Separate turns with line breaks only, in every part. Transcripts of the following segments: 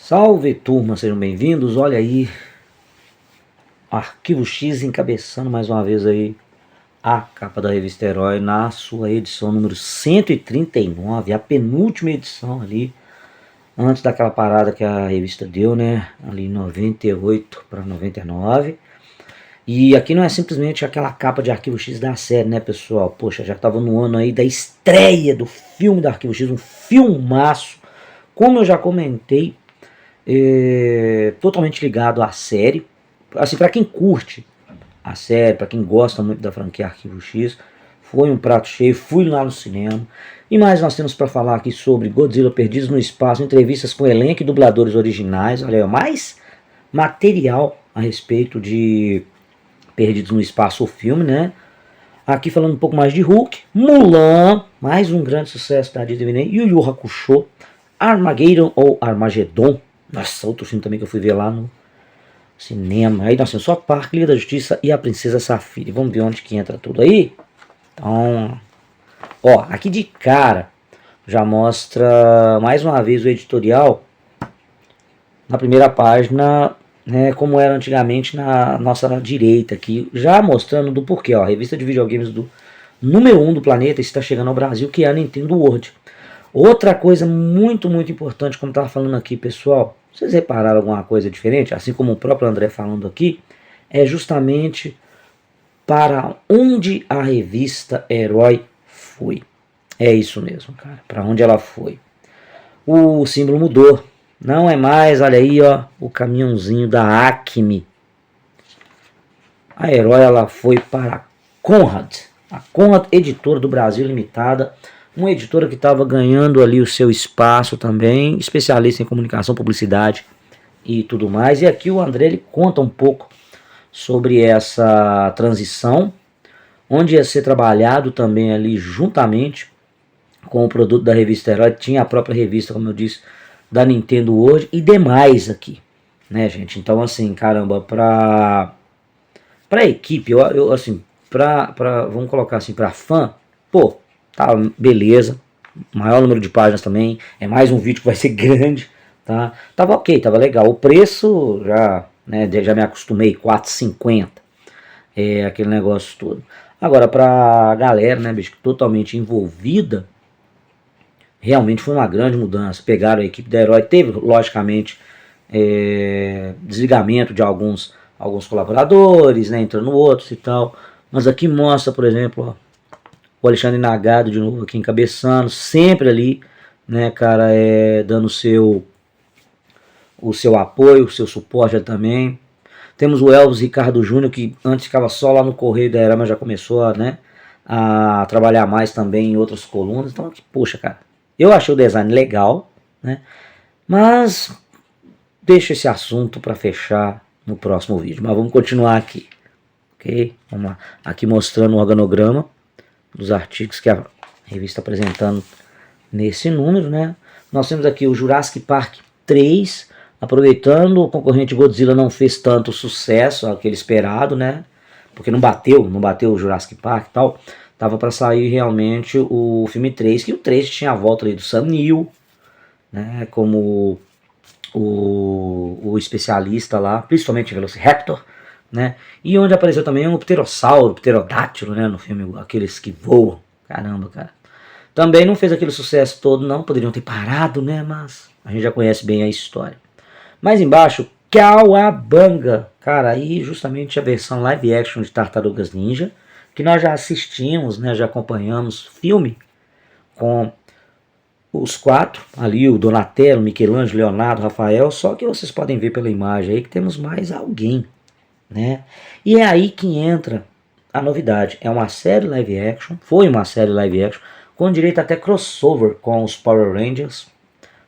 Salve turma, sejam bem-vindos. Olha aí, Arquivo X encabeçando mais uma vez aí a capa da revista Herói na sua edição número 139, a penúltima edição ali, antes daquela parada que a revista deu, né? Ali 98 para 99. E aqui não é simplesmente aquela capa de Arquivo X da série, né, pessoal? Poxa, já estava no ano aí da estreia do filme da Arquivo X, um filmaço. Como eu já comentei, totalmente ligado à série. Assim, para quem curte a série, para quem gosta muito da franquia Arquivo X, foi um prato cheio, fui lá no cinema. E mais nós temos para falar aqui sobre Godzilla Perdidos no Espaço, entrevistas com elenco e dubladores originais. Olha, mais material a respeito de Perdidos no Espaço, o filme, né? Aqui falando um pouco mais de Hulk, Mulan, mais um grande sucesso da Disney, Yu Yu Hakusho, Armageddon ou Armagedon, nossa, outro filme também que eu fui ver lá no cinema. Aí nós temos só Parque, Liga da Justiça e a Princesa Safira. Vamos ver onde que entra tudo aí? Então, ó, aqui de cara já mostra mais uma vez o editorial na primeira página, né, como era antigamente na nossa direita aqui, já mostrando do porquê, ó, a revista de videogames do número 1 do planeta está chegando ao Brasil, que é a Nintendo World. Outra coisa muito importante, como estava falando aqui, pessoal, vocês repararam alguma coisa diferente? Assim como o próprio André falando aqui, é justamente para onde a revista Herói foi. É isso mesmo, cara, para onde ela foi. O símbolo mudou, não é mais, olha aí, ó, o caminhãozinho da Acme. A Herói ela foi para a Conrad Editora do Brasil Limitada, uma editora que estava ganhando ali o seu espaço também, especialista em comunicação, publicidade e tudo mais. E aqui o André ele conta um pouco sobre essa transição, onde ia ser trabalhado também ali juntamente com o produto da revista Herói. Tinha a própria revista, como eu disse, da Nintendo World e demais aqui, né, gente? Então, assim, caramba, pra equipe, eu assim, vamos colocar assim, pra fã, pô, tá, beleza, maior número de páginas também, é mais um vídeo que vai ser grande, tá? Tava ok, tava legal. O preço já, né, já me acostumei, 4,50, aquele negócio todo. Agora, pra galera, né, bicho, totalmente envolvida, realmente foi uma grande mudança. Pegaram a equipe da Herói, teve, logicamente, desligamento de alguns colaboradores, né, entrando outros e tal. Mas aqui mostra, por exemplo, ó, o Alexandre Nagado de novo aqui encabeçando, sempre ali, né, cara, dando o seu apoio, o seu suporte também. Temos o Elvis Ricardo Júnior, que antes ficava só lá no Correio da Era, mas já começou a, né, a trabalhar mais também em outras colunas. Então, poxa, cara, eu achei o design legal, né, mas deixa esse assunto para fechar no próximo vídeo. Mas vamos continuar aqui, ok? Vamos lá. Aqui mostrando o organograma dos artigos que a revista está apresentando nesse número, né? Nós temos aqui o Jurassic Park 3, aproveitando o concorrente Godzilla não fez tanto sucesso, aquele esperado, né? Porque não bateu o Jurassic Park e tal. Tava para sair realmente o filme 3, que o 3 tinha a volta ali do Sam Neill, né? Como o especialista lá, principalmente Velociraptor, né? E onde apareceu também um pterossauro, pterodátilo, né? No filme, aqueles que voam. Caramba, cara. Também não fez aquele sucesso todo, não. Poderiam ter parado, né? Mas a gente já conhece bem a história. Mais embaixo, Cauabanga. Cara, aí justamente a versão live action de Tartarugas Ninja, que nós já assistimos, né? Já acompanhamos filme com os quatro, ali o Donatello, Michelangelo, Leonardo, Rafael, só que vocês podem ver pela imagem aí que temos mais alguém, né? E é aí que entra a novidade, é uma série live action, foi uma série live action, com direito até crossover com os Power Rangers,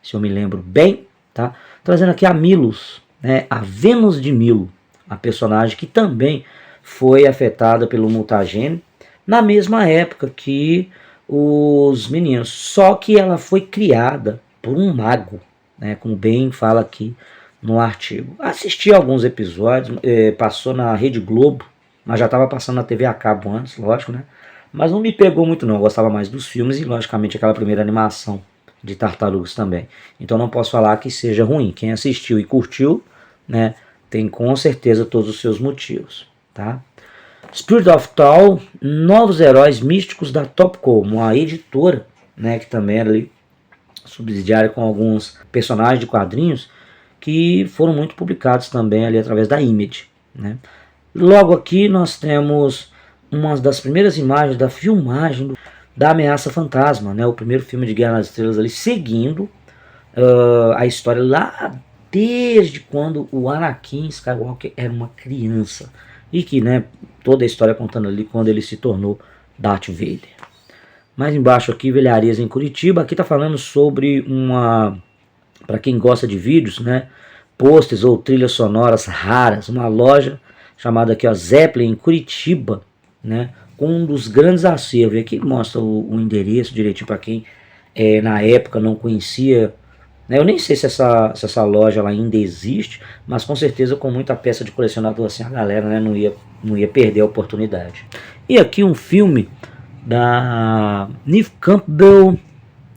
se eu me lembro bem, tá? Trazendo aqui a Milos, né? A Vênus de Milo, a personagem que também foi afetada pelo mutagênio, na mesma época que os meninos, só que ela foi criada por um mago, né, como bem fala aqui no artigo. Assisti alguns episódios, passou na Rede Globo, mas já estava passando na TV a cabo antes, lógico, né? Mas não me pegou muito não, eu gostava mais dos filmes e logicamente aquela primeira animação de Tartarugas também. Então não posso falar que seja ruim. Quem assistiu e curtiu, né, tem com certeza todos os seus motivos, tá? Spirit of Tal, novos heróis místicos da Topco, uma editora, né, que também era ali subsidiária com alguns personagens de quadrinhos que foram muito publicados também ali através da Image, né? Logo aqui nós temos uma das primeiras imagens da filmagem da Ameaça Fantasma, né? O primeiro filme de Guerra nas Estrelas ali, seguindo a história lá desde quando o Anakin Skywalker era uma criança. E que, né, toda a história contando ali quando ele se tornou Darth Vader. Mais embaixo aqui, Velharias em Curitiba. Aqui tá falando sobre uma, para quem gosta de vídeos, né, posters ou trilhas sonoras raras, uma loja chamada aqui, ó, Zeppelin em Curitiba, né, com um dos grandes acervos. E aqui mostra o endereço direitinho para quem na época não conhecia. Eu nem sei se essa loja ela ainda existe, mas com certeza com muita peça de colecionador assim, a galera, né, não ia perder a oportunidade. E aqui um filme da Neve Campbell,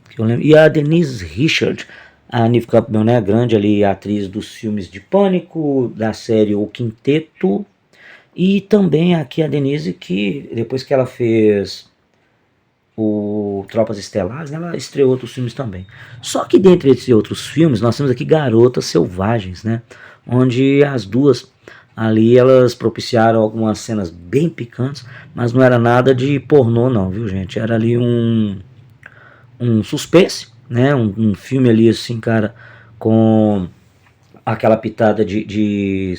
que eu lembro, e a Denise Richards. A Neve Campbell, né, grande ali atriz dos filmes de Pânico, da série O Quinteto, e também aqui a Denise, que depois que ela fez o Tropas Estelares, né, ela estreou outros filmes também. Só que dentre esses outros filmes, nós temos aqui Garotas Selvagens, né, onde as duas ali elas propiciaram algumas cenas bem picantes, mas não era nada de pornô não, viu gente? Era ali um suspense, né, um filme ali assim, cara, com aquela pitada de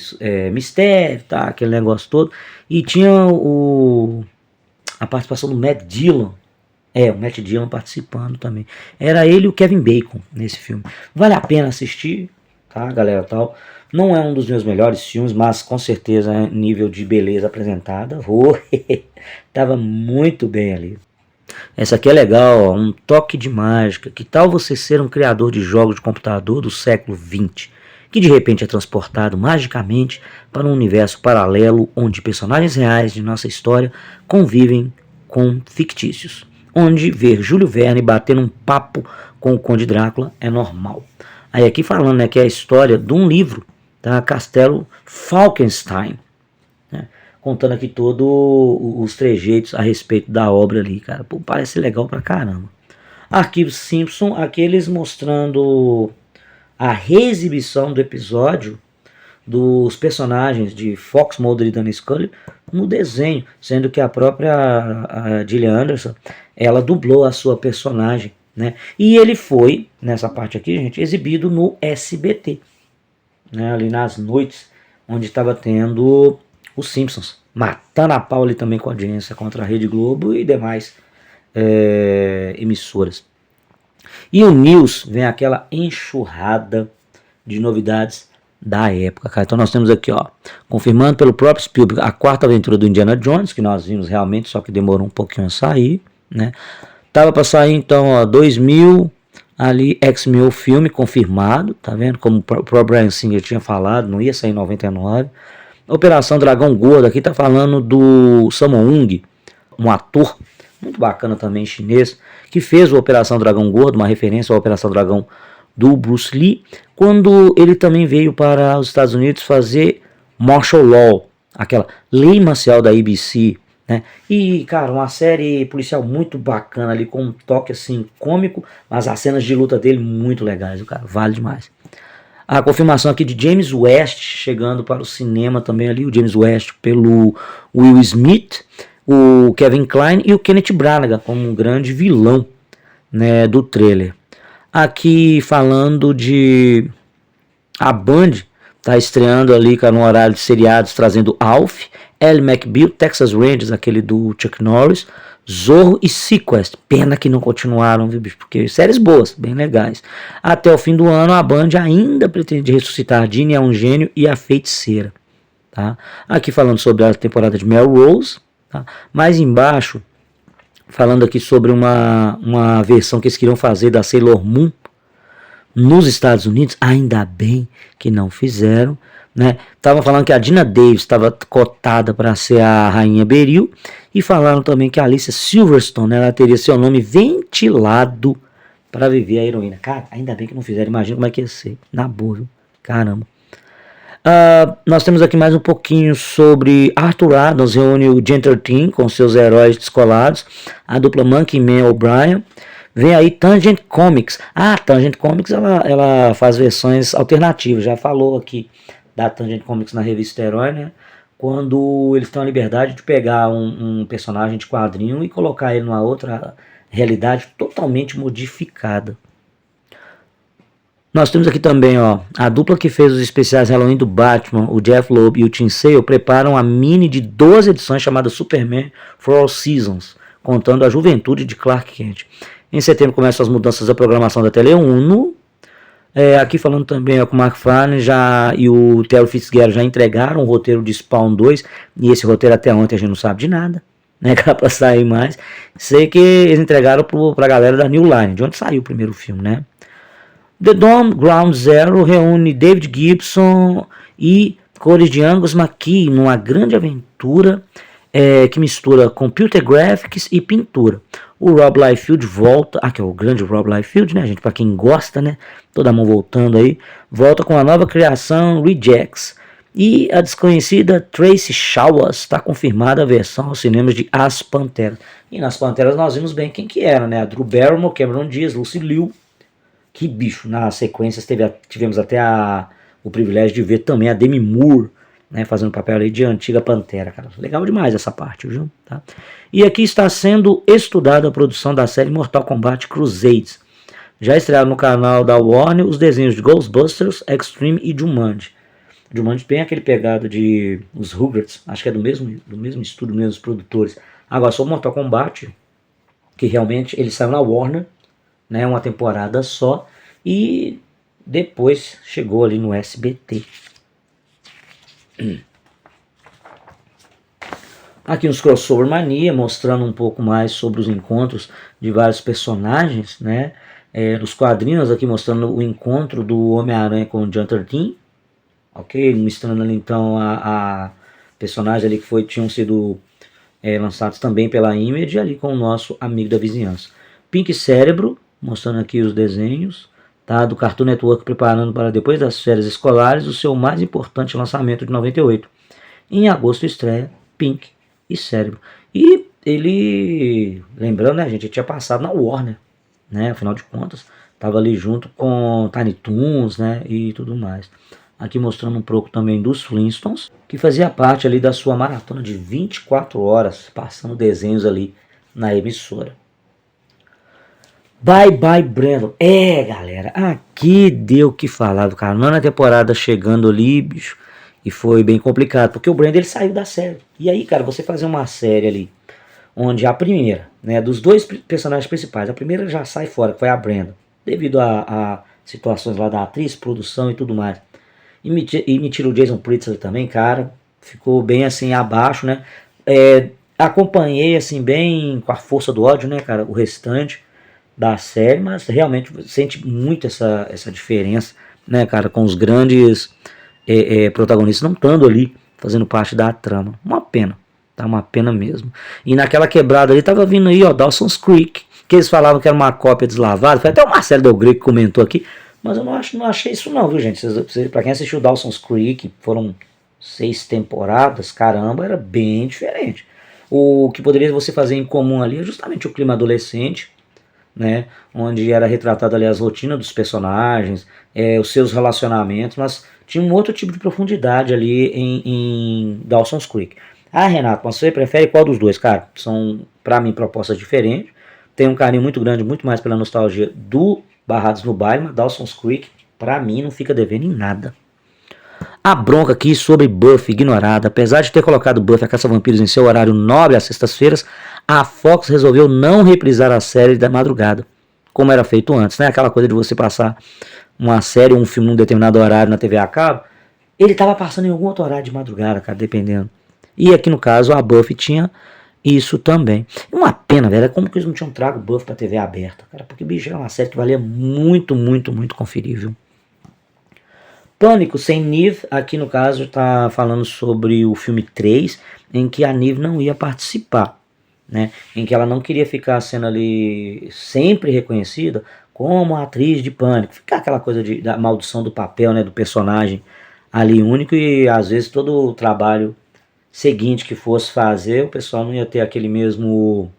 mistério, tá, aquele negócio todo, e tinha a participação do Matt Dillon. O Matt Dillon participando também. Era ele e o Kevin Bacon nesse filme. Vale a pena assistir, tá, galera, tal. Não é um dos meus melhores filmes, mas com certeza é nível de beleza apresentada. Tava muito bem ali. Essa aqui é legal, ó, um toque de mágica. Que tal você ser um criador de jogos de computador do século XX, que de repente é transportado magicamente para um universo paralelo onde personagens reais de nossa história convivem com fictícios, onde ver Júlio Verne batendo um papo com o Conde Drácula é normal. Aí aqui falando, né, que é a história de um livro, tá, Castelo Falkenstein, né, contando aqui todos os trejeitos a respeito da obra ali, cara. Pô, parece legal pra caramba. Arquivo Simpson, aqueles mostrando a reexibição do episódio dos personagens de Fox Mulder e Dana Scully no desenho, sendo que a própria Gillian Anderson, ela dublou a sua personagem, né? E ele foi, nessa parte aqui, gente, exibido no SBT, né? Ali nas noites, onde estava tendo os Simpsons, matando a pau ali também com a audiência contra a Rede Globo e demais emissoras. E o News vem aquela enxurrada de novidades da época, cara. Então nós temos aqui, ó, confirmando pelo próprio Spielberg a quarta aventura do Indiana Jones, que nós vimos realmente, só que demorou um pouquinho a sair, né? Tava para sair então, ó, 2000 ali, X-Men filme confirmado, tá vendo? Como o próprio Bryan Singer tinha falado, não ia sair em 99. Operação Dragão Gordo, aqui tá falando do Sammo Hung, um ator muito bacana também chinês, que fez o Operação Dragão Gordo, uma referência à Operação Dragão do Bruce Lee, quando ele também veio para os Estados Unidos fazer Martial Law, aquela lei marcial da ABC, né? E, cara, uma série policial muito bacana ali, com um toque assim cômico, mas as cenas de luta dele muito legais, cara, vale demais. A confirmação aqui de James West chegando para o cinema também ali, o James West pelo Will Smith, o Kevin Kline e o Kenneth Branagh como um grande vilão, né, do trailer. Aqui falando de a Band tá estreando ali, cara, no horário de seriados, trazendo Alf, Ally McBeal, Texas Rangers, aquele do Chuck Norris, Zorro e Sequest. Pena que não continuaram, viu, bicho? Porque séries boas, bem legais. Até o fim do ano, a Band ainda pretende ressuscitar Ginny é um Gênio e a Feiticeira. Tá? Aqui falando sobre a temporada de Melrose. Tá? Mais embaixo, falando aqui sobre uma versão que eles queriam fazer da Sailor Moon nos Estados Unidos. Ainda bem que não fizeram, né? Tava falando que a Dina Davis estava cotada para ser a Rainha Beryl, e falaram também que a Alicia Silverstone, ela teria seu nome ventilado para viver a heroína. Cara, ainda bem que não fizeram, imagina como é que ia ser. Na boa, viu? Caramba. Nós temos aqui mais um pouquinho sobre Arthur Adams reúne o Genter Team com seus heróis descolados, a dupla Monkey Man O'Brien. Vem aí Tangent Comics. Tangent Comics ela faz versões alternativas. Já falou aqui da Tangent Comics na revista Herói, né? Quando eles têm a liberdade de pegar um personagem de quadrinho e colocar ele numa outra realidade totalmente modificada. Nós temos aqui também, ó, a dupla que fez os especiais Halloween do Batman, o Jeff Loeb e o Tim Sale, preparam a mini de 12 edições chamada Superman for All Seasons, contando a juventude de Clark Kent. Em setembro começam as mudanças da programação da Tele 1. Aqui falando também com o Mark Farley e o Terry Fitzgerald já entregaram o roteiro de Spawn 2, e esse roteiro até ontem a gente não sabe de nada, né, que era pra sair mais. Sei que eles entregaram pra galera da New Line, de onde saiu o primeiro filme, né? The Dome Ground Zero reúne David Gibson e cores de Angus McKee numa grande aventura que mistura computer graphics e pintura. O Rob Liefeld volta, que é o grande Rob Liefeld, né, gente, para quem gosta, né, toda a mão voltando aí, volta com a nova criação Rejects. E a desconhecida Tracy Showers está confirmada a versão aos cinemas de As Panteras. E nas Panteras nós vimos bem quem que era, né, a Drew Barrymore, Cameron Diaz, Lucy Liu. Que bicho, nas sequências tivemos até o privilégio de ver também a Demi Moore, né, fazendo papel aí de antiga Pantera, cara. Legal demais essa parte, viu? Tá? E aqui está sendo estudada a produção da série Mortal Kombat Crusades. Já estrearam no canal da Warner os desenhos de Ghostbusters, Extreme e Jumanji. Jumanji tem aquele pegado de os Rugrats, acho que é do mesmo estúdio, mesmos produtores. Agora só o Mortal Kombat, que realmente ele saiu na Warner, né, uma temporada só, e depois chegou ali no SBT. Aqui uns crossover mania, mostrando um pouco mais sobre os encontros de vários personagens, né, dos quadrinhos, aqui mostrando o encontro do Homem-Aranha com o Genter Team, ok, mostrando ali então a personagem ali que tinham sido lançados também pela Image, ali com o nosso amigo da vizinhança. Pink Cérebro, mostrando aqui os desenhos, tá, do Cartoon Network, preparando para depois das férias escolares o seu mais importante lançamento de 98. Em agosto estreia Pink e Cérebro. E ele, lembrando, né, a gente tinha passado na Warner, né, afinal de contas, estava ali junto com Tiny Toons, né, e tudo mais. Aqui mostrando um pouco também dos Flintstones, que fazia parte ali da sua maratona de 24 horas, passando desenhos ali na emissora. Bye Bye Brandon. Galera, aqui deu o que falar, cara. Nona temporada chegando ali, bicho, e foi bem complicado, porque o Brandon ele saiu da série. E aí, cara, você fazer uma série ali, onde a primeira, né, dos dois personagens principais, a primeira já sai fora, que foi a Brandon, devido a situações lá da atriz, produção e tudo mais. E me tira o Jason Priestley também, cara, ficou bem assim abaixo, né. Acompanhei assim bem com a força do ódio, né, cara, o restante da série, mas realmente sente muito essa diferença, né, cara, com os grandes protagonistas não estando ali, fazendo parte da trama. Uma pena, tá, uma pena mesmo. E naquela quebrada ali, tava vindo aí, ó, Dawson's Creek, que eles falavam que era uma cópia deslavada, foi até o Marcelo Del Greco que comentou aqui, mas eu não achei isso não, viu, gente. Pra quem assistiu Dawson's Creek, foram 6 temporadas, caramba, era bem diferente. O que poderia você fazer em comum ali é justamente o clima adolescente, né, onde era retratado ali as rotinas dos personagens, os seus relacionamentos, mas tinha um outro tipo de profundidade ali em Dawson's Creek. Renato, você prefere qual dos dois? Cara, são pra mim propostas diferentes, tem um carinho muito grande, muito mais pela nostalgia do Barrados no Baile, mas Dawson's Creek pra mim não fica devendo em nada. A bronca aqui sobre Buffy ignorada. Apesar de ter colocado Buffy a Caça-Vampiros em seu horário nobre às sextas-feiras, a Fox resolveu não reprisar a série da madrugada, como era feito antes, né? Aquela coisa de você passar uma série ou um filme num determinado horário na TV a cabo, ele estava passando em algum outro horário de madrugada, cara, dependendo. E aqui no caso a Buffy tinha isso também. Uma pena, velho, como que eles não tinham trago Buffy pra TV aberta, cara, porque bicho era uma série que valia muito, muito, muito conferível. Pânico sem Nive, aqui no caso está falando sobre o filme 3, em que a Nive não ia participar, né? Em que ela não queria ficar sendo ali sempre reconhecida como a atriz de Pânico. Fica aquela coisa da maldição do papel, né, do personagem ali único, e às vezes todo o trabalho seguinte que fosse fazer, o pessoal não ia ter aquele mesmo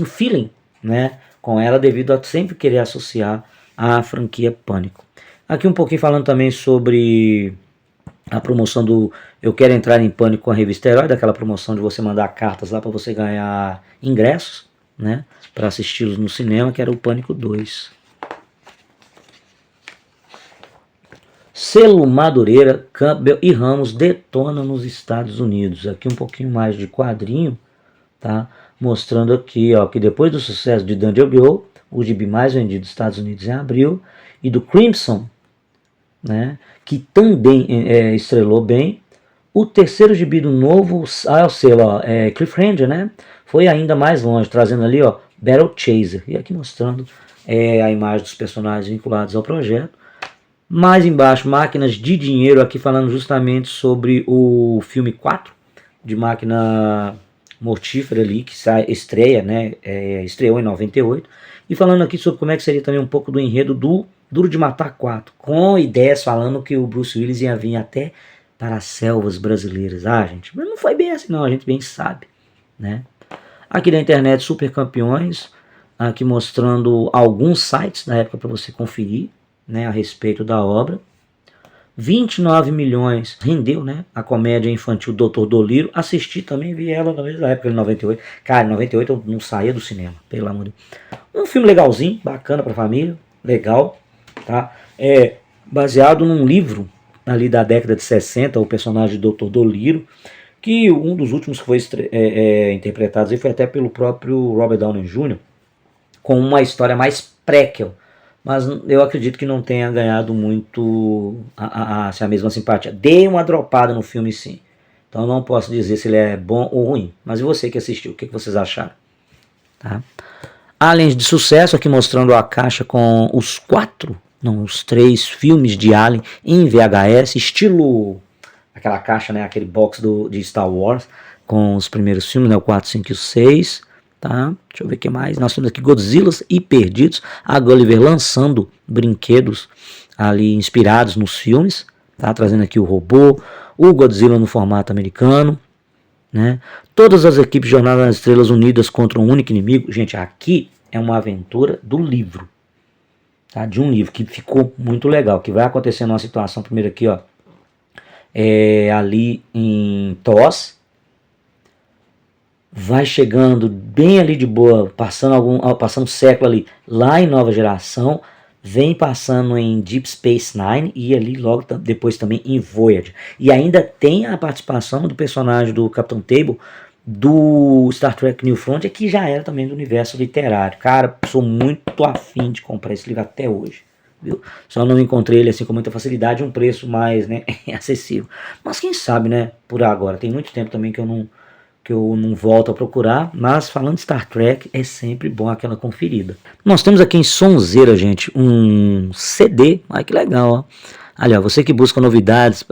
feeling, né, com ela, devido a sempre querer associar a franquia Pânico. Aqui um pouquinho falando também sobre a promoção do Eu Quero Entrar em Pânico com a revista Herói, daquela promoção de você mandar cartas lá para você ganhar ingressos, né, para assisti-los no cinema, que era o Pânico 2. Selo Madureira, Campbell e Ramos detona nos Estados Unidos. Aqui um pouquinho mais de quadrinho, tá? Mostrando aqui, ó, que depois do sucesso de Danger Girl, o gibi mais vendido dos Estados Unidos em abril, e do Crimson, né, que também estrelou bem, o terceiro gibi do novo selo, ó, Cliffhanger, né, foi ainda mais longe, trazendo ali, ó, Battle Chaser, e aqui mostrando a imagem dos personagens vinculados ao projeto. Mais embaixo, Máquinas de Dinheiro, aqui falando justamente sobre o filme 4, de Máquina Mortífera ali, que estreia, né, estreou em 98, e falando aqui sobre como é que seria também um pouco do enredo do Duro de Matar 4, com ideias falando que o Bruce Willis ia vir até para as selvas brasileiras. Ah, gente, mas não foi bem assim não, a gente bem sabe, né. Aqui na internet, Super Campeões, aqui mostrando alguns sites da época para você conferir, né, a respeito da obra. 29 milhões rendeu, né, a comédia infantil Doutor Doliro. Assisti também, vi ela na mesma época, em 98. Cara, em 98 eu não saía do cinema, pelo amor de Deus. Um filme legalzinho, bacana pra família, legal, tá? É baseado num livro ali da década de 60, o personagem Doutor Doliro, que um dos últimos que foi interpretado foi até pelo próprio Robert Downey Jr., com uma história mais prequel, mas eu acredito que não tenha ganhado muito a mesma simpatia. Dei uma dropada no filme, sim, então não posso dizer se ele é bom ou ruim, mas e você que assistiu, o que vocês acharam? Tá? Além de sucesso, aqui mostrando a caixa com os 3 filmes de Alien em VHS, estilo aquela caixa, né, aquele box de Star Wars, com os primeiros filmes, né, o 4, 5 e o 6, tá? Deixa eu ver o que mais. Nós temos aqui Godzilla e Perdidos, a Gulliver lançando brinquedos ali inspirados nos filmes, tá? Trazendo aqui o robô, o Godzilla no formato americano, né? Todas as equipes Jornada nas Estrelas unidas contra um único inimigo. Gente, aqui é uma aventura do livro, tá? De um livro que ficou muito legal, que vai acontecendo uma situação primeiro aqui, ó, ali em TOS, vai chegando bem ali de boa, passando século ali, lá em Nova Geração, vem passando em Deep Space Nine e ali logo depois também em Voyager. E ainda tem a participação do personagem do Capitão Table do Star Trek New Frontier, que já era também do universo literário. Cara, sou muito afim de comprar esse livro até hoje, viu? Só não encontrei ele assim com muita facilidade, um preço mais, né, acessível. Mas quem sabe, né, por agora. Tem muito tempo também que eu não volto a procurar, mas falando de Star Trek, é sempre bom aquela conferida. Nós temos aqui em sonzeira, gente, um CD, ai que legal, ó. Ali, ó, você que busca novidades,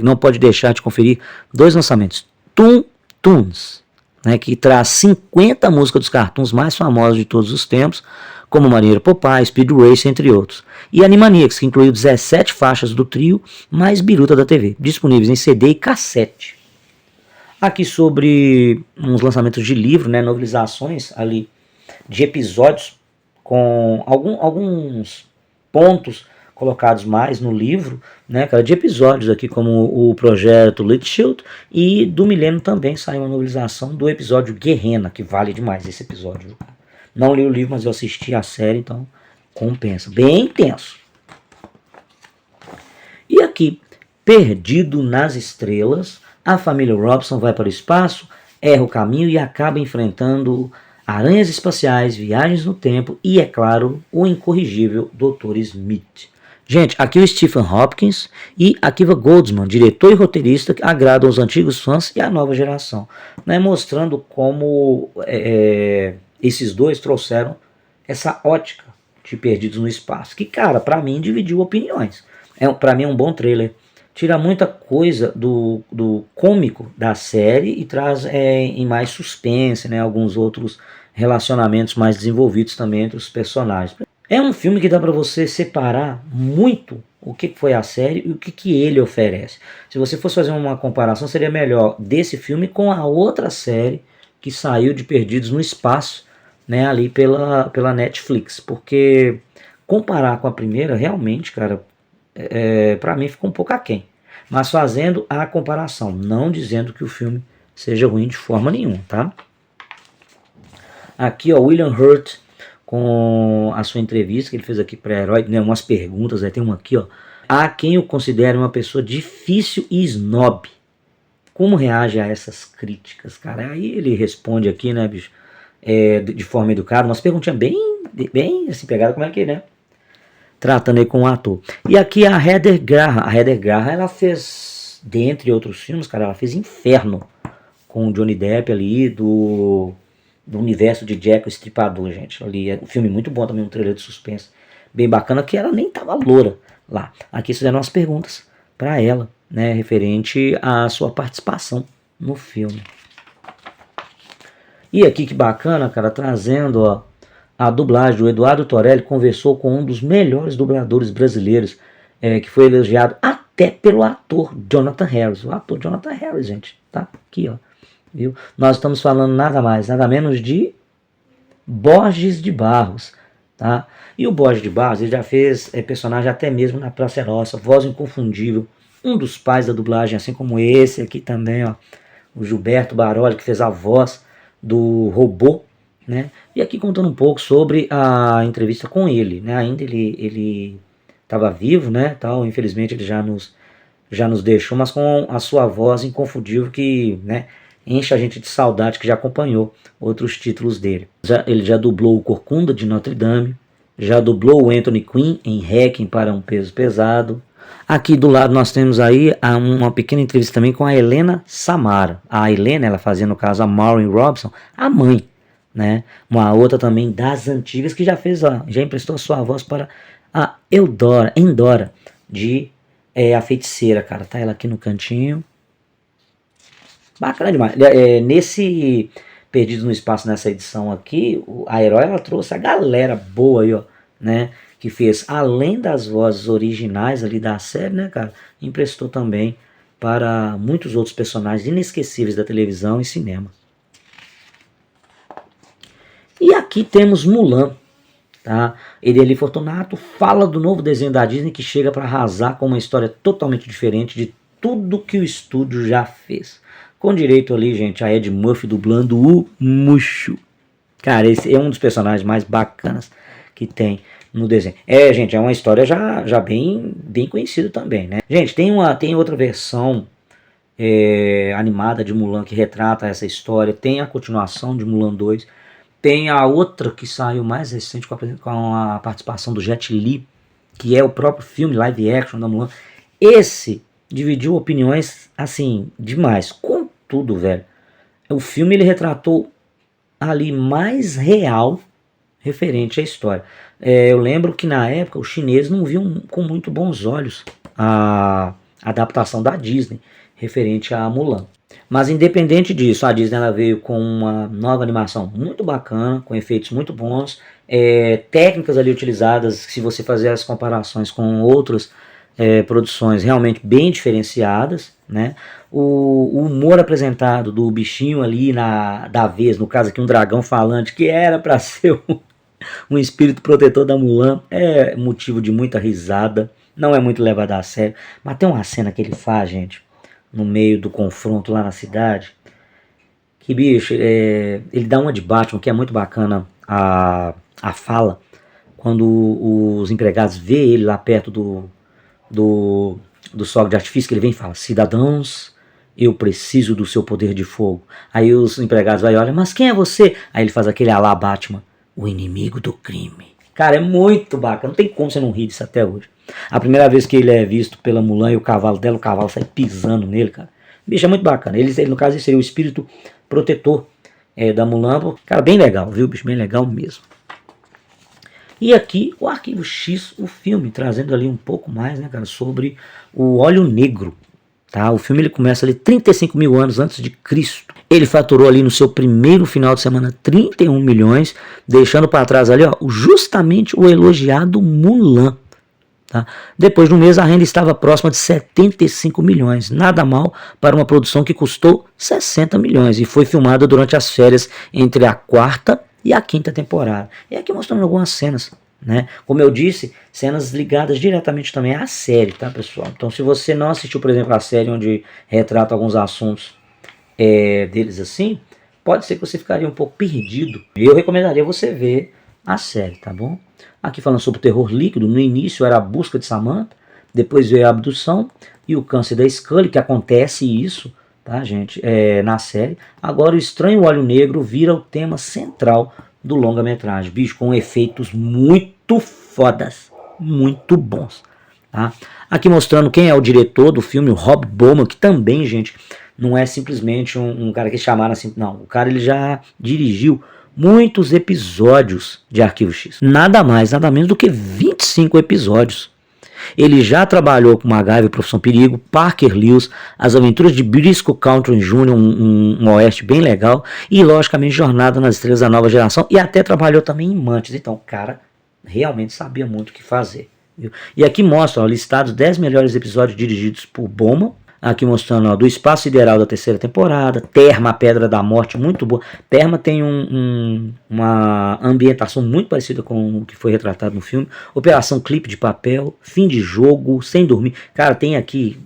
não pode deixar de conferir 2 lançamentos. Toon Tunes, né, que traz 50 músicas dos cartoons mais famosos de todos os tempos, como Marinheiro Popeye, Speed Racer, entre outros. E Animaniacs, que incluiu 17 faixas do trio mais biruta da TV, disponíveis em CD e cassete. Aqui sobre uns lançamentos de livro, né, novelizações ali de episódios com alguns pontos colocados mais no livro, né, cara, de episódios aqui como o projeto Litchild, e do Milênio também saiu uma novelização do episódio Guerrena, que vale demais esse episódio. Não li o livro, mas eu assisti a série, então compensa. Bem intenso. E aqui, Perdido nas Estrelas, a família Robson vai para o espaço, erra o caminho e acaba enfrentando aranhas espaciais, viagens no tempo e, é claro, o incorrigível Dr. Smith. Gente, aqui o Stephen Hopkins e Akiva Goldsman, diretor e roteirista, que agradam os antigos fãs e a nova geração, né, mostrando como esses dois trouxeram essa ótica de Perdidos no Espaço, que, cara, pra mim dividiu opiniões. Pra mim é um bom trailer. Tira muita coisa do cômico da série e traz em mais suspense, né, alguns outros relacionamentos mais desenvolvidos também entre os personagens. É um filme que dá para você separar muito o que foi a série e o que ele oferece. Se você fosse fazer uma comparação, seria melhor desse filme com a outra série que saiu de Perdidos no Espaço, né, ali pela Netflix. Porque comparar com a primeira, realmente, cara, para mim ficou um pouco aquém. Mas fazendo a comparação, não dizendo que o filme seja ruim de forma nenhuma, tá? Aqui, ó, William Hurt, com a sua entrevista que ele fez aqui para Herói, né, umas perguntas, tem uma aqui, ó. Há quem o considere uma pessoa difícil e snob. Como reage a essas críticas, cara? Aí ele responde aqui, né, bicho, de forma educada, umas perguntinhas bem assim, pegada como é que, né? Tratando aí com o ator. E aqui a Heather Graham. A Heather Graham, ela fez, dentre outros filmes, cara, ela fez Inferno com o Johnny Depp ali, do universo de Jack o Estripador, gente. Ali é um filme muito bom também, um trailer de suspense bem bacana, que ela nem tava loura lá. Aqui fizeram umas perguntas para ela, né, referente à sua participação no filme. E aqui que bacana, cara, trazendo, ó, a dublagem. O Eduardo Torelli conversou com um dos melhores dubladores brasileiros, que foi elogiado até pelo ator Jonathan Harris. O ator Jonathan Harris, gente, tá aqui, ó. Viu? Nós estamos falando nada mais, nada menos de Borges de Barros, tá? E o Borges de Barros, ele já fez personagem até mesmo na Praça é Nossa, voz inconfundível, um dos pais da dublagem, assim como esse aqui também, ó, o Gilberto Baroli, que fez a voz do robô, né? E aqui contando um pouco sobre a entrevista com ele, né? Ainda ele estava vivo, né? Tal, infelizmente ele já nos deixou, mas com a sua voz inconfundível que, né, enche a gente de saudade, que já acompanhou outros títulos dele. Ele já dublou o Corcunda de Notre Dame, já dublou o Anthony Quinn em Requiem para um Peso Pesado. Aqui do lado nós temos aí uma pequena entrevista também com a Helena Samara. A Helena, ela fazia no caso a Maureen Robson, a mãe, né? Uma outra também das antigas que já fez, já emprestou a sua voz para a Endora de A Feiticeira, cara. Tá ela aqui no cantinho. Bacana demais. Nesse Perdidos no Espaço, nessa edição aqui, a Herói, ela trouxe a galera boa aí, ó, né? Que fez, além das vozes originais ali da série, né, cara, emprestou também para muitos outros personagens inesquecíveis da televisão e cinema. E aqui temos Mulan, tá? Ele Fortunato fala do novo desenho da Disney que chega para arrasar com uma história totalmente diferente de tudo que o estúdio já fez. Com direito ali, gente, a Ed Murphy dublando o Mushu. Cara, esse é um dos personagens mais bacanas que tem no desenho. Gente, é uma história já bem conhecida também, né? Gente, tem outra versão animada de Mulan que retrata essa história. Tem a continuação de Mulan 2. Tem a outra que saiu mais recente com a participação do Jet Li, que é o próprio filme live action da Mulan. Esse dividiu opiniões, assim, demais. Contudo, velho, o filme ele retratou ali mais real referente à história. Eu lembro que na época os chineses não viam com muito bons olhos a adaptação da Disney referente a Mulan. Mas independente disso, a Disney ela veio com uma nova animação muito bacana, com efeitos muito bons, técnicas ali utilizadas, se você fazer as comparações com outras produções realmente bem diferenciadas, né? O humor apresentado do bichinho ali da vez, no caso aqui um dragão falante, que era para ser um espírito protetor da Mulan, é motivo de muita risada, não é muito levado a sério, mas tem uma cena que ele faz, gente, no meio do confronto lá na cidade, que bicho, ele dá uma de Batman, que é muito bacana a fala, quando os empregados vê ele lá perto do fogo de artifício, que ele vem e fala: cidadãos, eu preciso do seu poder de fogo. Aí os empregados vai e olham: mas quem é você? Aí ele faz aquele alá Batman: o inimigo do crime. Cara, é muito bacana, não tem como você não rir disso até hoje. A primeira vez que ele é visto pela Mulan e o cavalo dela, o cavalo sai pisando nele, cara. Bicho, é muito bacana. Ele no caso, ele seria o espírito protetor da Mulan. Cara, bem legal, viu, bicho? Bem legal mesmo. E aqui o Arquivo X, o filme, trazendo ali um pouco mais, né, cara, sobre o óleo negro, Tá? O filme ele começa ali 35 mil anos antes de Cristo. Ele faturou ali no seu primeiro final de semana 31 milhões, deixando para trás ali ó, justamente o elogiado Mulan. Tá? Depois de um mês a renda estava próxima de 75 milhões, nada mal para uma produção que custou 60 milhões e foi filmada durante as férias entre a quarta e a quinta temporada. E aqui mostrando algumas cenas, né? Como eu disse, cenas ligadas diretamente também à série, tá pessoal? Então se você não assistiu, por exemplo, a série onde retrata alguns assuntos deles assim, pode ser que você ficaria um pouco perdido. Eu recomendaria você ver a série, tá bom? Aqui falando sobre o terror líquido, no início era a busca de Samantha, depois veio a abdução e o câncer da Scully, que acontece isso, tá gente, na série. Agora o Estranho Olho Negro vira o tema central do longa-metragem, bicho, com efeitos muito fodas, muito bons. Tá? Aqui mostrando quem é o diretor do filme, o Rob Bowman, que também, gente, não é simplesmente um cara que chamaram assim, não, o cara ele já dirigiu muitos episódios de Arquivo X, nada mais, nada menos do que 25 episódios. Ele já trabalhou com MacGyver, Profissão Perigo, Parker Lewis, As Aventuras de Briscoe County Jr., um oeste bem legal, e logicamente Jornada nas Estrelas da Nova Geração, e até trabalhou também em Mantis. Então o cara realmente sabia muito o que fazer. Viu? E aqui mostra ó, listados 10 melhores episódios dirigidos por Bowman. Aqui mostrando ó, do Espaço Sideral da terceira temporada, Terma, a Pedra da Morte, muito boa. Terma tem uma ambientação muito parecida com o que foi retratado no filme. Operação Clipe de Papel, Fim de Jogo, Sem Dormir. Cara, tem aqui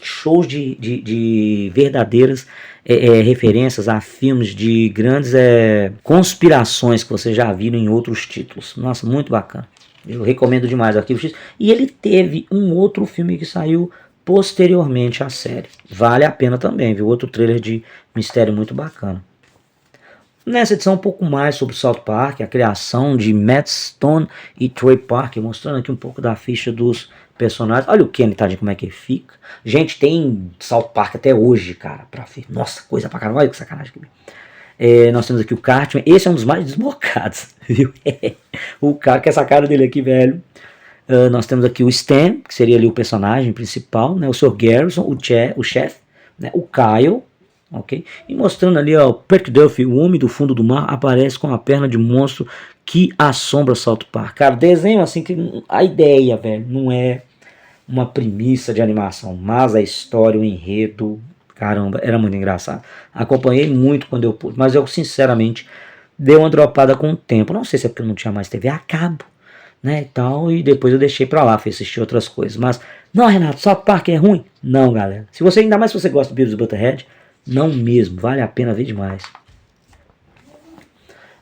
shows de verdadeiras referências a filmes de grandes conspirações que você já viram em outros títulos. Nossa, muito bacana. Eu recomendo demais o Arquivo X. E ele teve um outro filme que saiu posteriormente à série. Vale a pena também, viu? Outro trailer de mistério muito bacana. Nessa edição um pouco mais sobre o South Park, a criação de Matt Stone e Trey Parker, mostrando aqui um pouco da ficha dos personagens. Olha o Kenny, tadinho, como é que fica. Gente, tem South Park até hoje, cara, pra ver. Nossa, coisa pra caramba, olha que sacanagem. Nós temos aqui o Cartman, esse é um dos mais desbocados, viu? O cara, com essa cara dele aqui, velho. Nós temos aqui o Stan, que seria ali o personagem principal, né? O Sr. Garrison, o chefe, né? O Kyle, ok? E mostrando ali, ó, o Perk Duffy, o homem do fundo do mar, aparece com a perna de monstro que assombra South Park. Cara, desenho assim que a ideia, velho, não é uma premissa de animação, mas a história, o enredo, caramba, era muito engraçado. Acompanhei muito quando eu pude, mas eu sinceramente dei uma dropada com o tempo. Não sei se é porque eu não tinha mais TV a cabo, né, e tal, e depois eu deixei pra lá, fui assistir outras coisas. Mas, não, Renato, South Park é ruim? Não, galera. Se você, ainda mais se você gosta do Beavis e Butthead, não mesmo, vale a pena ver demais.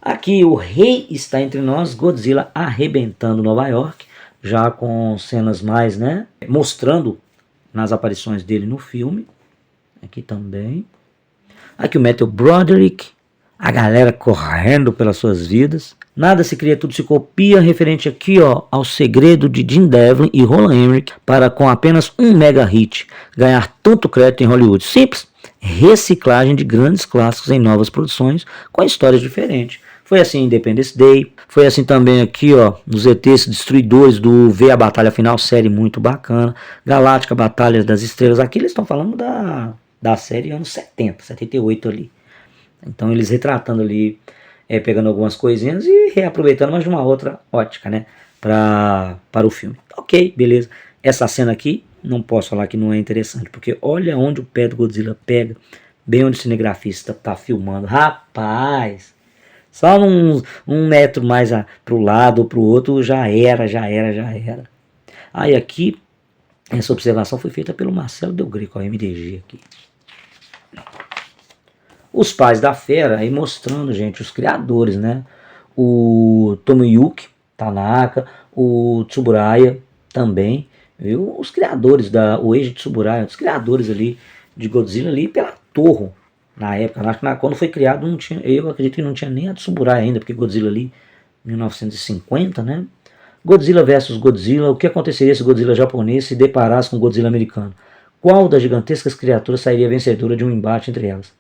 Aqui o rei está entre nós, Godzilla arrebentando Nova York, já com cenas mais, né, mostrando nas aparições dele no filme. Aqui também. Aqui o Matthew Broderick, a galera correndo pelas suas vidas. Nada se cria, tudo se copia, referente aqui ó, ao segredo de Jim Devlin e Roland Emmerich para, com apenas um mega hit, ganhar tanto crédito em Hollywood. Simples, reciclagem de grandes clássicos em novas produções com histórias diferentes. Foi assim em Independence Day, foi assim também aqui ó, nos ETs Destruidores do V, a Batalha Final, série muito bacana. Galáctica, Batalha das Estrelas, aqui eles estão falando da série anos 70, 78 ali. Então eles retratando ali, pegando algumas coisinhas e reaproveitando, mas de uma outra ótica, né, para o filme. Ok, beleza. Essa cena aqui, não posso falar que não é interessante, porque olha onde o pé do Godzilla pega, bem onde o cinegrafista está filmando. Rapaz, só um metro mais para o lado ou para o outro, já era. Aí aqui, essa observação foi feita pelo Marcelo Del Greco, ó, MDG aqui. Os pais da fera, aí mostrando, gente, os criadores, né? O Tomoyuki Tanaka, o Tsuburaya também, viu? Os criadores o Eiji Tsuburaya, os criadores ali de Godzilla ali pela Toho, na época. Acho que quando foi criado, não tinha, eu acredito que não tinha nem a Tsuburaya ainda, porque Godzilla ali, 1950, né? Godzilla versus Godzilla, o que aconteceria se o Godzilla japonês se deparasse com o Godzilla americano? Qual das gigantescas criaturas sairia vencedora de um embate entre elas?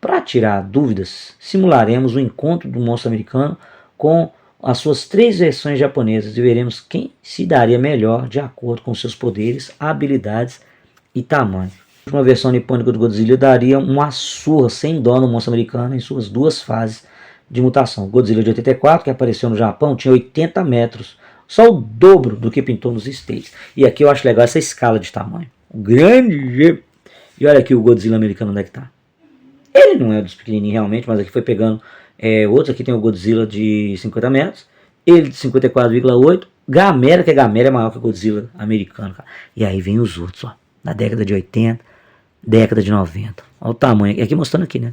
Para tirar dúvidas, simularemos o encontro do monstro americano com as suas 3 versões japonesas e veremos quem se daria melhor de acordo com seus poderes, habilidades e tamanho. Uma versão nipônica do Godzilla daria uma surra sem dó no monstro americano em suas duas fases de mutação. O Godzilla de 84, que apareceu no Japão, tinha 80 metros, só o dobro do que pintou nos States. E aqui eu acho legal essa escala de tamanho. O grande. E olha aqui o Godzilla americano, onde é que tá? Ele não é dos pequenininhos realmente, mas aqui foi pegando outros. Aqui tem o Godzilla de 50 metros, ele de 54,8. Gamera, que a Gamera é maior que o Godzilla americano, cara. E aí vem os outros, ó, na década de 80, década de 90. Olha o tamanho, aqui mostrando aqui, né,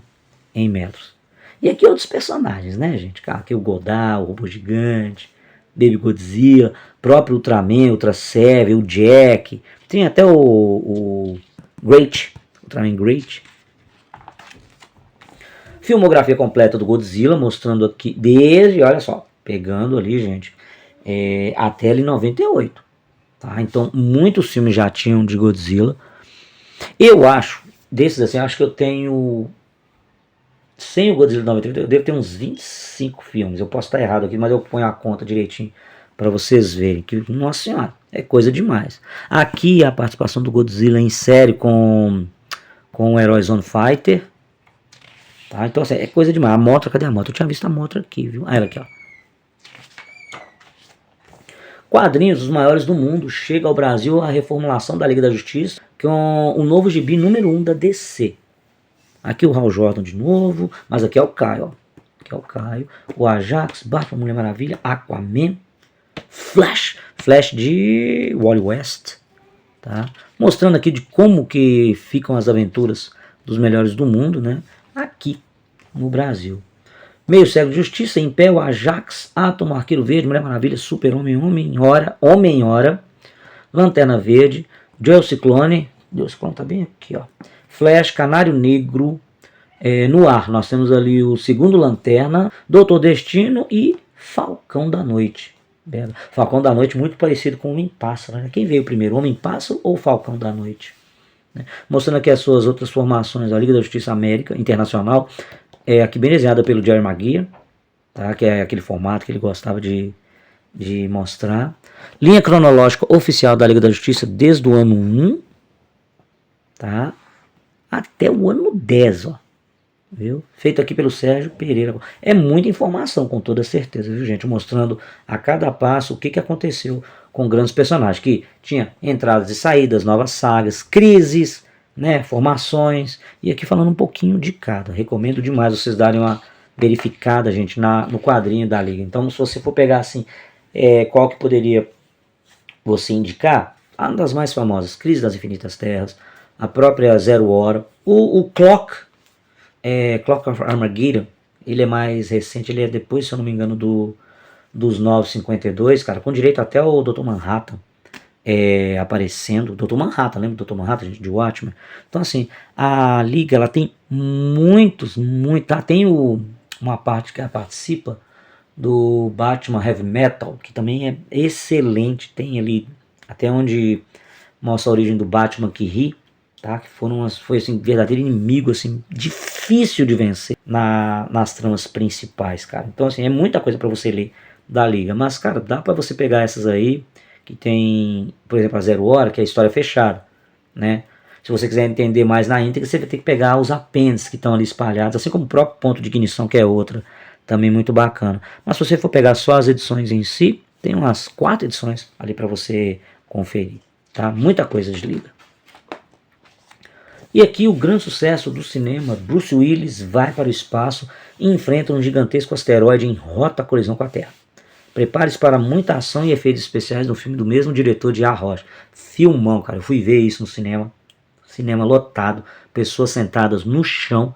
em metros. E aqui outros personagens, né, gente? Cara, aqui o Godard, o Robô Gigante, Baby Godzilla, próprio Ultraman, Ultra Seven, o Jack. Tem até o Great, Ultraman Great. Filmografia completa do Godzilla, mostrando aqui, desde, olha só, pegando ali, gente, até ali 98. Tá? Então, muitos filmes já tinham de Godzilla. Eu acho, desses assim, acho que eu tenho, sem o Godzilla 98, eu devo ter uns 25 filmes. Eu posso estar errado aqui, mas eu ponho a conta direitinho para vocês verem que, nossa senhora, é coisa demais. Aqui a participação do Godzilla em série com o Heróis on Fighter. Tá? Então assim, é coisa demais. A Mothra, cadê a Mothra? Eu tinha visto a Mothra aqui, viu? Ah, ela aqui, ó. Quadrinhos, os maiores do mundo. Chega ao Brasil a reformulação da Liga da Justiça, com o novo gibi número 1 da DC. Aqui o Hal Jordan de novo, mas aqui é o Caio, ó. Aqui é o Caio, o Ajax, Batman, Mulher Maravilha, Aquaman, Flash de Wally West, tá? Mostrando aqui de como que ficam as aventuras dos melhores do mundo, né? Aqui no Brasil. Meio Cego de Justiça, Império, Ajax, Atom, Arqueiro Verde, Mulher Maravilha, Super-Homem, Homem-Hora, Lanterna Verde, Joel Ciclone tá bem aqui, ó. Flash, Canário Negro, no ar nós temos ali o Segundo Lanterna, Doutor Destino e Falcão da Noite. Bela. Falcão da Noite muito parecido com o Homem-Pássaro, né? Quem veio primeiro, Homem-Pássaro ou Falcão da Noite? Né? Mostrando aqui as suas outras formações, a Liga da Justiça América Internacional, aqui bem desenhada pelo Jerry Maguire, tá? Que é aquele formato que ele gostava de mostrar. Linha cronológica oficial da Liga da Justiça desde o ano 1, tá? Até o ano 10, ó. Viu? Feito aqui pelo Sérgio Pereira. É muita informação, com toda certeza, viu, gente? Mostrando a cada passo o que aconteceu com grandes personagens, que tinha entradas e saídas, novas sagas, crises, né, formações, e aqui falando um pouquinho de cada. Recomendo demais vocês darem uma verificada, gente, no quadrinho da Liga. Então, se você for pegar assim, qual que poderia você indicar? Uma das mais famosas, Crise das Infinitas Terras, a própria Zero Hora, o Clock of Armageddon, ele é mais recente, ele é depois, se eu não me engano, dos 952, cara, com direito até o Dr. Manhattan aparecendo. Dr. Manhattan, lembra do Dr. Manhattan, gente, de Watchmen? Então, assim, a Liga, ela tem tem uma parte que ela participa do Batman Heavy Metal, que também é excelente, tem ali até onde mostra a origem do Batman que ri, tá? Que foi assim, verdadeiro inimigo, assim, difícil de vencer nas tramas principais, cara. Então, assim, é muita coisa para você ler da Liga, mas, cara, dá para você pegar essas aí, que tem, por exemplo, a Zero Hora, que é a história fechada, né? Se você quiser entender mais na íntegra, você vai ter que pegar os apêndices que estão ali espalhados, assim como o próprio Ponto de Ignição, que é outra, também muito bacana. Mas se você for pegar só as edições em si, tem umas 4 edições ali para você conferir, tá? Muita coisa de Liga. E aqui o grande sucesso do cinema, Bruce Willis vai para o espaço e enfrenta um gigantesco asteroide em rota à colisão com a Terra. Prepare-se para muita ação e efeitos especiais no filme do mesmo diretor de A Rocha. Filmão, cara, eu fui ver isso no cinema lotado, pessoas sentadas no chão,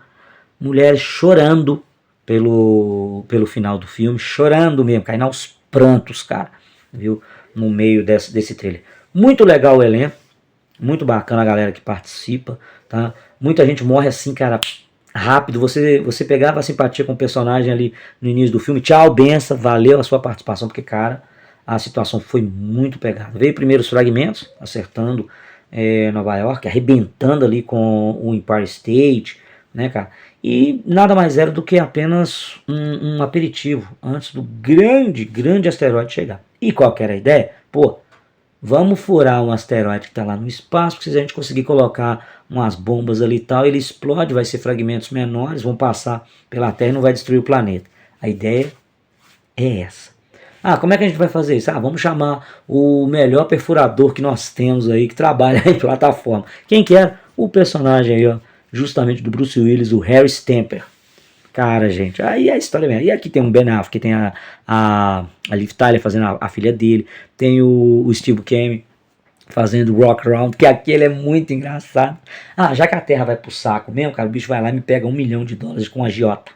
mulheres chorando pelo final do filme, chorando mesmo, caindo aos prantos, cara, viu, no meio desse trailer. Muito legal o elenco, muito bacana a galera que participa, tá? Muita gente morre assim, cara, rápido. Você pegava a simpatia com o personagem ali no início do filme. Tchau, benção, valeu a sua participação, porque, cara, a situação foi muito pegada. Veio primeiro os fragmentos, acertando Nova York, arrebentando ali com o Empire State, né, cara? E nada mais era do que apenas um aperitivo antes do grande asteroide chegar. E qual que era a ideia? Pô, Vamos furar um asteroide que está lá no espaço, porque se a gente conseguir colocar umas bombas ali e tal, ele explode, vai ser fragmentos menores, vão passar pela Terra e não vai destruir o planeta. A ideia é essa. Ah, como é que a gente vai fazer isso? Ah, vamos chamar o melhor perfurador que nós temos aí, que trabalha em plataforma. Quem que é? O personagem aí, ó, justamente do Bruce Willis, o Harry Stamper. Cara, gente, aí é a história mesmo. E aqui tem um Ben Affleck, tem a Liv Tyler fazendo a filha dele, tem o Steve Buscemi fazendo Rock Around, que aquele é muito engraçado. Ah, já que a Terra vai pro saco mesmo, cara, o bicho vai lá e me pega $1 milhão com a agiota.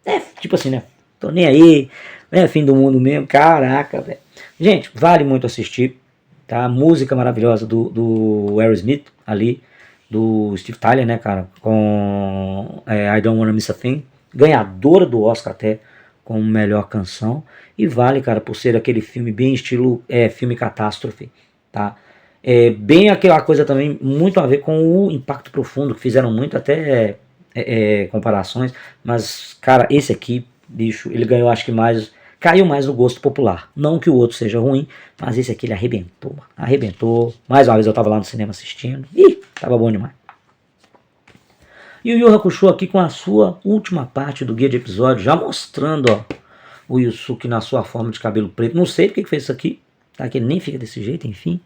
É, tipo assim, né? Tô nem aí, é fim do mundo mesmo, caraca, velho. Gente, vale muito assistir, tá? Música maravilhosa do Aerosmith ali, do Steve Tyler, né, cara, com I Don't Wanna Miss a Thing, ganhadora do Oscar até, como melhor canção, e vale, cara, por ser aquele filme bem estilo filme catástrofe, tá? É bem aquela coisa também, muito a ver com o Impacto Profundo, que fizeram muito até comparações, mas, cara, esse aqui, bicho, ele ganhou acho que mais, caiu mais no gosto popular. Não que o outro seja ruim, mas esse aqui ele arrebentou, arrebentou. Mais uma vez eu tava lá no cinema assistindo, e tava bom demais. E o Yu Hakusho aqui com a sua última parte do guia de episódio, já mostrando, ó, o Yusuke na sua forma de cabelo preto. Não sei porque que fez isso aqui, tá? Que ele nem fica desse jeito, enfim.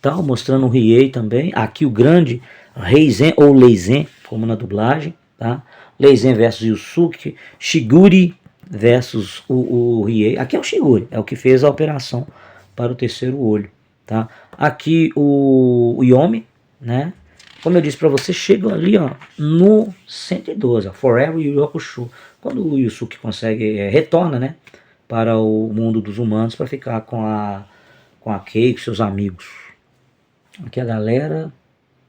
Tal, mostrando o Riei também. Aqui o grande Reizen ou Leizen, como na dublagem, tá? Leizen versus Yusuke, Shiguri versus o Riei. Aqui é o Shiguri, é o que fez a operação para o terceiro olho, tá? Aqui o Yomi, né? Como eu disse para você, chega ali, ó, no 112, ó, Forever Yu Hakusho. Quando o Yusuke consegue, retorna, né, para o mundo dos humanos para ficar com a Kei, com seus amigos. Aqui a galera,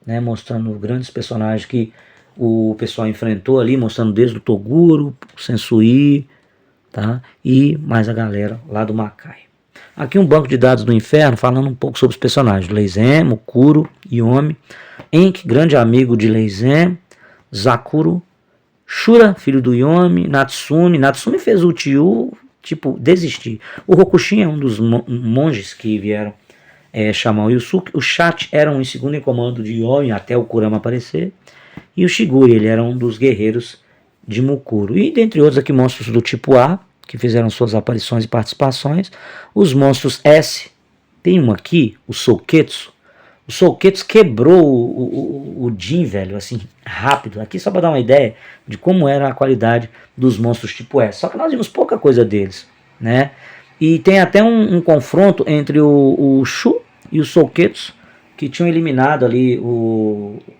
né, mostrando grandes personagens que o pessoal enfrentou ali, mostrando desde o Toguro, o Sensui, tá? E mais a galera lá do Makai. Aqui um banco de dados do inferno falando um pouco sobre os personagens. Leizen, Mukuro, Yomi, Enki, grande amigo de Leizen, Zakuro, Shura, filho do Yomi, Natsumi. Natsumi fez o Tio, tipo, desistir. O Rokushin é um dos monges que vieram chamar o Yusuke. O Chat era um em segundo em comando de Yomi até o Kurama aparecer. E o Shiguri, ele era um dos guerreiros de Mukuro. E dentre outros aqui, monstros do tipo A, que fizeram suas aparições e participações. Os monstros S, tem um aqui, o Souketsu. O Souketsu quebrou o Jin, velho, assim, rápido. Aqui só para dar uma ideia de como era a qualidade dos monstros tipo S. Só que nós vimos pouca coisa deles, né? E tem até um confronto entre o Shu e o Souketsu, que tinham eliminado ali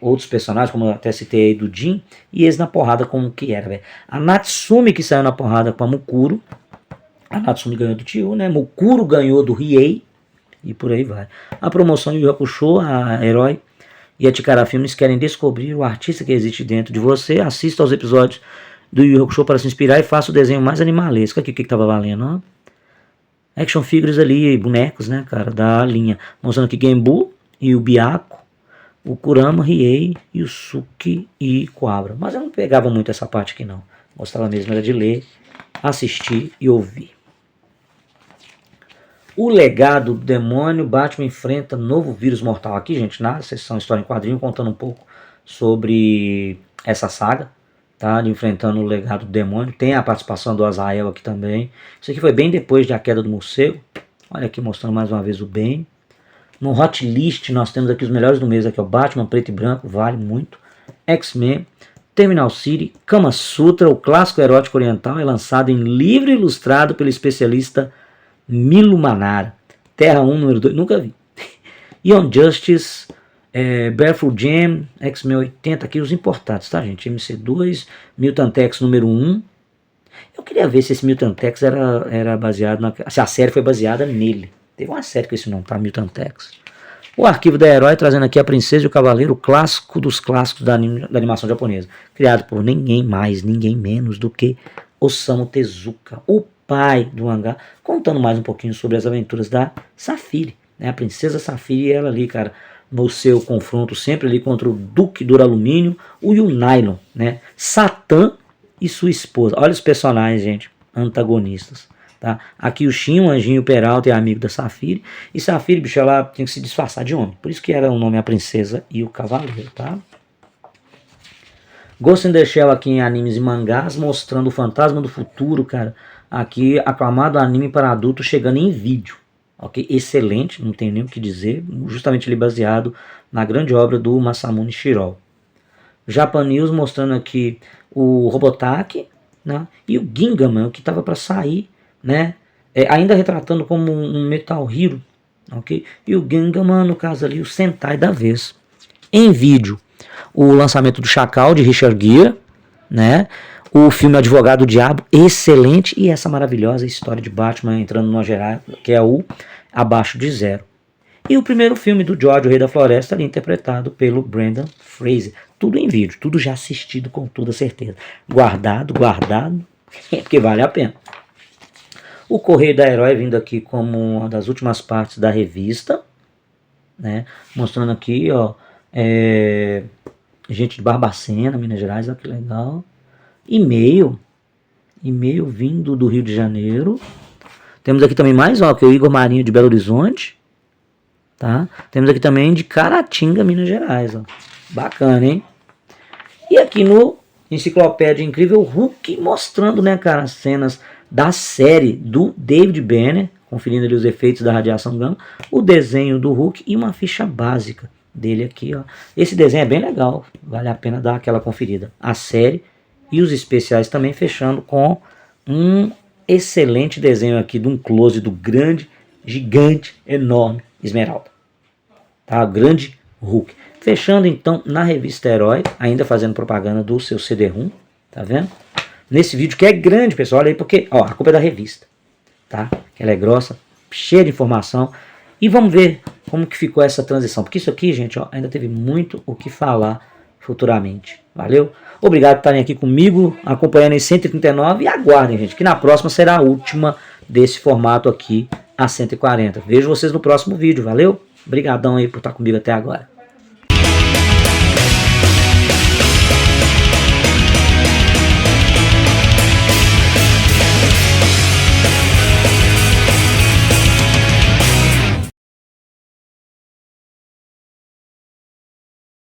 outros personagens, como eu até citei aí do Jin, e eles na porrada com o que era, velho. A Natsumi que saiu na porrada com a Mukuro. A Natsumi ganhou do Tio, né? Mukuro ganhou do Riei. E por aí vai. A promoção de Yu Hakusho, a Herói e a Chikara Filmes querem descobrir o artista que existe dentro de você. Assista aos episódios do Yu Hakusho para se inspirar e faça o desenho mais animalesco. Aqui o que estava valendo, ó. Action figures ali, bonecos, né, cara, da linha. Mostrando aqui Genbu e o Byaku, o Kurama, Riei, Yusuke e Quabra. Mas eu não pegava muito essa parte aqui não. Mostrava mesmo, era de ler, assistir e ouvir. O legado do demônio, Batman enfrenta novo vírus mortal. Aqui, gente, na sessão História em Quadrinho, contando um pouco sobre essa saga, tá? De enfrentando o legado do demônio. Tem a participação do Azael aqui também. Isso aqui foi bem depois da queda do morcego. Olha aqui mostrando mais uma vez o Ben. No Hot List nós temos aqui os melhores do mês. Aqui, ó, Batman preto e branco, vale muito. X-Men, Terminal City, Kama Sutra, o clássico erótico oriental, é lançado em livro ilustrado pelo especialista Milo Manara. Terra 1, número 2, nunca vi. Ion Justice, Barefoot Jam, X-Men 80, aqui os importados, tá, gente? MC2, Mutant X número 1. Eu queria ver se esse Mutant X era baseado se a série foi baseada nele. Teve uma série com esse nome, tá? Mutant X. O Arquivo da Herói, trazendo aqui a Princesa e o Cavaleiro, o clássico dos clássicos da animação japonesa. Criado por ninguém mais, ninguém menos do que Osamu Tezuka, o pai do mangá, contando mais um pouquinho sobre as aventuras da Safire, né? A Princesa Safire e ela ali, cara, no seu confronto sempre ali contra o Duque Duralumínio, o Yunylon, né? Satã e sua esposa. Olha os personagens, gente, antagonistas. Tá? Aqui o Shin, o anjinho Peralta, é amigo da Safire. E Safire, bicho, ela tinha que se disfarçar de homem. Por isso que era o nome A Princesa e o Cavaleiro, tá? Ghost in the Shell aqui em animes e mangás, mostrando o fantasma do futuro, cara. Aqui, aclamado anime para adultos chegando em vídeo. Ok? Excelente, não tenho nem o que dizer. Justamente ele baseado na grande obra do Masamune Shirow. Japan News mostrando aqui o Robotech, né? E o Gingaman, que estava para sair, né? Ainda retratando como um Metal Hero, ok? E o Gingaman, no caso ali, o Sentai da vez. Em vídeo, o lançamento do Chacal, de Richard Gere, né? O filme Advogado do Diabo, excelente. E essa maravilhosa história de Batman entrando no geral, que é o Abaixo de Zero. E o primeiro filme do George, o Rei da Floresta, ali interpretado pelo Brendan Fraser. Tudo em vídeo, tudo já assistido com toda certeza. Guardado, porque vale a pena. O Correio da Herói vindo aqui como uma das últimas partes da revista, né? Mostrando aqui, ó, gente de Barbacena, Minas Gerais, olha que legal. E-mail vindo do Rio de Janeiro. Temos aqui também mais, ó, que é o Igor Marinho de Belo Horizonte, tá? Temos aqui também de Caratinga, Minas Gerais, ó. Bacana, hein? E aqui no Enciclopédia Incrível Hulk, mostrando, né, cara, as cenas da série do David Banner, conferindo ali os efeitos da radiação gama, o desenho do Hulk e uma ficha básica dele aqui, ó. Esse desenho é bem legal, vale a pena dar aquela conferida. A série e os especiais também, fechando com um excelente desenho aqui de um close do grande, gigante, enorme Esmeralda. Tá? Grande Hulk. Fechando então na revista Herói, ainda fazendo propaganda do seu CD-ROM, tá vendo? Nesse vídeo que é grande, pessoal, olha aí, porque ó, a culpa é da revista, tá? Ela é grossa, cheia de informação. E vamos ver como que ficou essa transição, porque isso aqui, gente, ó, ainda teve muito o que falar futuramente. Valeu? Obrigado por estarem aqui comigo, acompanhando em 139, e aguardem, gente, que na próxima será a última desse formato aqui, a 140. Vejo vocês no próximo vídeo, valeu? Obrigadão aí por estar comigo até agora.